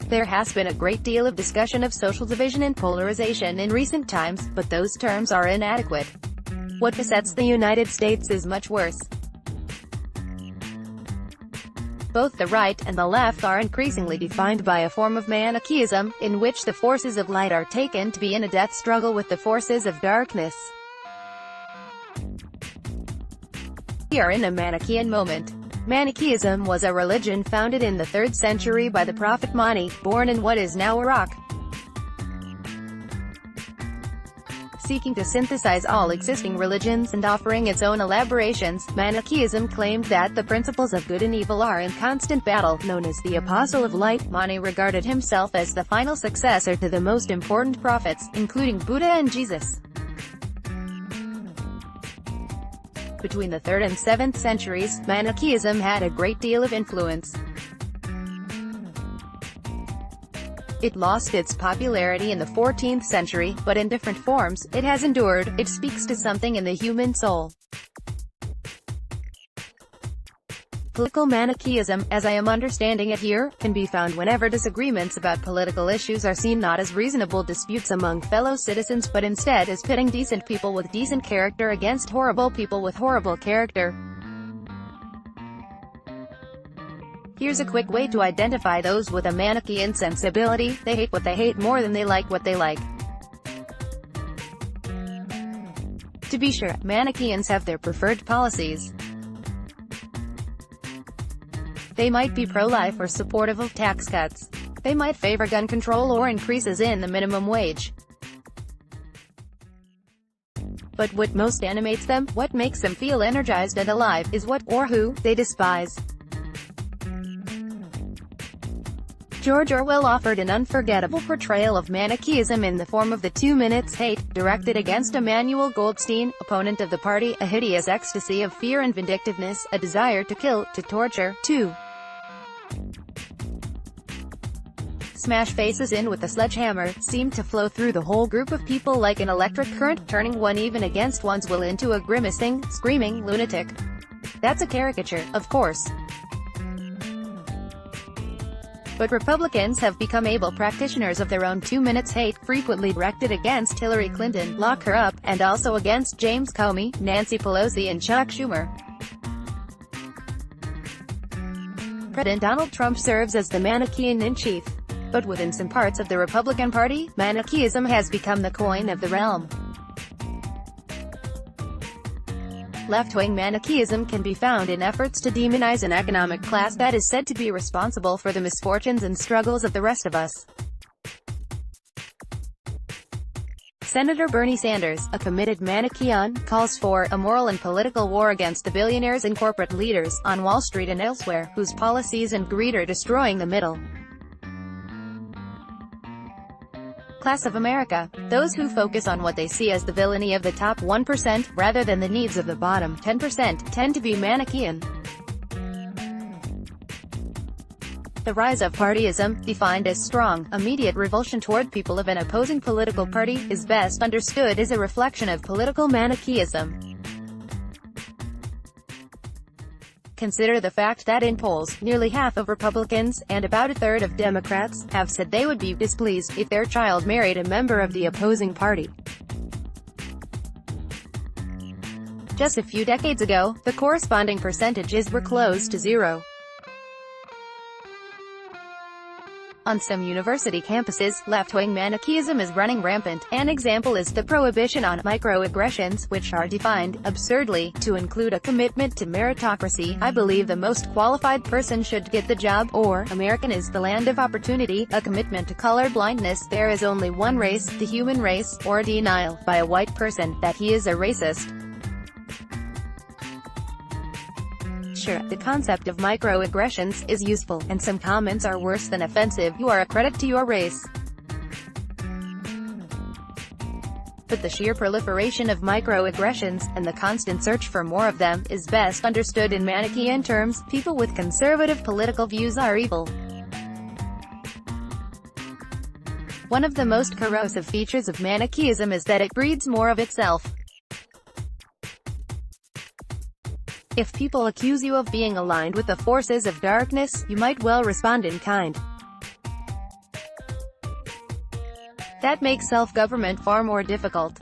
There has been a great deal of discussion of social division and polarization in recent times, but those terms are inadequate. What besets the United States is much worse. Both the right and the left are increasingly defined by a form of Manichaeism, in which the forces of light are taken to be in a death struggle with the forces of darkness. We are in a Manichaean moment. Manichaeism was a religion founded in the 3rd century by the prophet Mani, born in what is now Iraq. Seeking to synthesize all existing religions and offering its own elaborations, Manichaeism claimed that the principles of good and evil are in constant battle. Known as the Apostle of Light, Mani regarded himself as the final successor to the most important prophets, including Buddha and Jesus. Between the 3rd and 7th centuries, Manichaeism had a great deal of influence. It lost its popularity in the 14th century, but in different forms, it has endured. It speaks to something in the human soul. Political Manichaeism, as I am understanding it here, can be found whenever disagreements about political issues are seen not as reasonable disputes among fellow citizens but instead as pitting decent people with decent character against horrible people with horrible character. Here's a quick way to identify those with a Manichaean sensibility: they hate what they hate more than they like what they like. To be sure, Manichaeans have their preferred policies. They might be pro-life or supportive of tax cuts. They might favor gun control or increases in the minimum wage. But what most animates them, what makes them feel energized and alive, is what, or who, they despise. George Orwell offered an unforgettable portrayal of Manichaeism in the form of the 2 Minutes Hate, directed against Emmanuel Goldstein, opponent of the party, a hideous ecstasy of fear and vindictiveness, a desire to kill, to torture, to smash faces in with a sledgehammer, seemed to flow through the whole group of people like an electric current, turning one even against one's will into a grimacing, screaming lunatic. That's a caricature, of course. But Republicans have become able practitioners of their own 2 Minutes Hate, frequently directed against Hillary Clinton, lock her up, and also against James Comey, Nancy Pelosi and Chuck Schumer. President Donald Trump serves as the Manichaean in chief. But within some parts of the Republican Party, Manichaeism has become the coin of the realm. Left-wing Manichaeism can be found in efforts to demonize an economic class that is said to be responsible for the misfortunes and struggles of the rest of us. Senator Bernie Sanders, a committed Manichaean, calls for a moral and political war against the billionaires and corporate leaders, on Wall Street and elsewhere, whose policies and greed are destroying the middle class of America. Those who focus on what they see as the villainy of the top 1%, rather than the needs of the bottom 10%, tend to be Manichaean. The rise of partyism, defined as strong, immediate revulsion toward people of an opposing political party, is best understood as a reflection of political Manichaeism. Consider the fact that in polls, nearly half of Republicans, and about a third of Democrats, have said they would be displeased if their child married a member of the opposing party. Just a few decades ago, the corresponding percentages were close to zero. On some university campuses, left-wing Manichaeism is running rampant. An example is the prohibition on microaggressions, which are defined, absurdly, to include a commitment to meritocracy. I believe the most qualified person should get the job, or American is the land of opportunity, a commitment to color blindness, there is only one race, the human race, or a denial, by a white person, that he is a racist. Sure, the concept of microaggressions is useful, and some comments are worse than offensive. You are a credit to your race. But the sheer proliferation of microaggressions, and the constant search for more of them, is best understood in Manichaean terms. People with conservative political views are evil. One of the most corrosive features of Manichaeism is that it breeds more of itself. If people accuse you of being aligned with the forces of darkness, you might well respond in kind. That makes self-government far more difficult.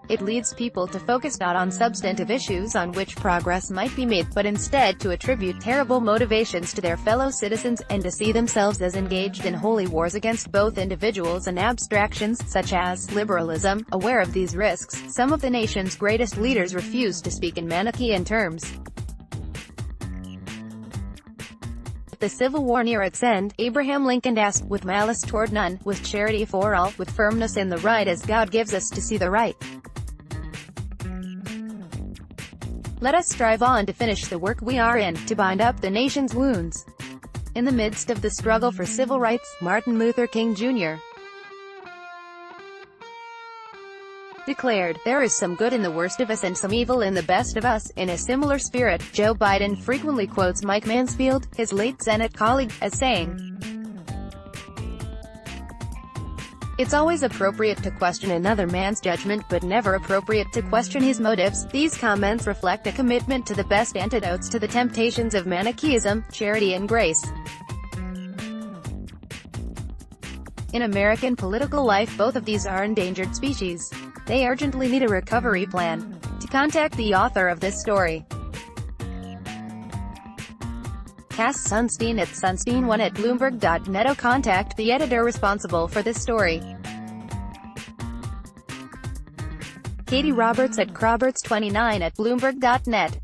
It leads people to focus not on substantive issues on which progress might be made, but instead to attribute terrible motivations to their fellow citizens, and to see themselves as engaged in holy wars against both individuals and abstractions, such as liberalism. Aware of these risks, some of the nation's greatest leaders refused to speak in Manichaean terms. At the Civil War near its end, Abraham Lincoln asked, "With malice toward none, with charity for all, with firmness in the right as God gives us to see the right. Let us strive on to finish the work we are in, to bind up the nation's wounds." In the midst of the struggle for civil rights, Martin Luther King Jr. declared, "There is some good in the worst of us and some evil in the best of us." In a similar spirit, Joe Biden frequently quotes Mike Mansfield, his late Senate colleague, as saying, "It's always appropriate to question another man's judgment, but never appropriate to question his motives." These comments reflect a commitment to the best antidotes to the temptations of Manichaeism, charity and grace. In American political life, both of these are endangered species. They urgently need a recovery plan. To contact the author of this story, Cass Sunstein at sunstein1@bloomberg.net, or contact the editor responsible for this story, Katie Roberts at Croberts29@bloomberg.net.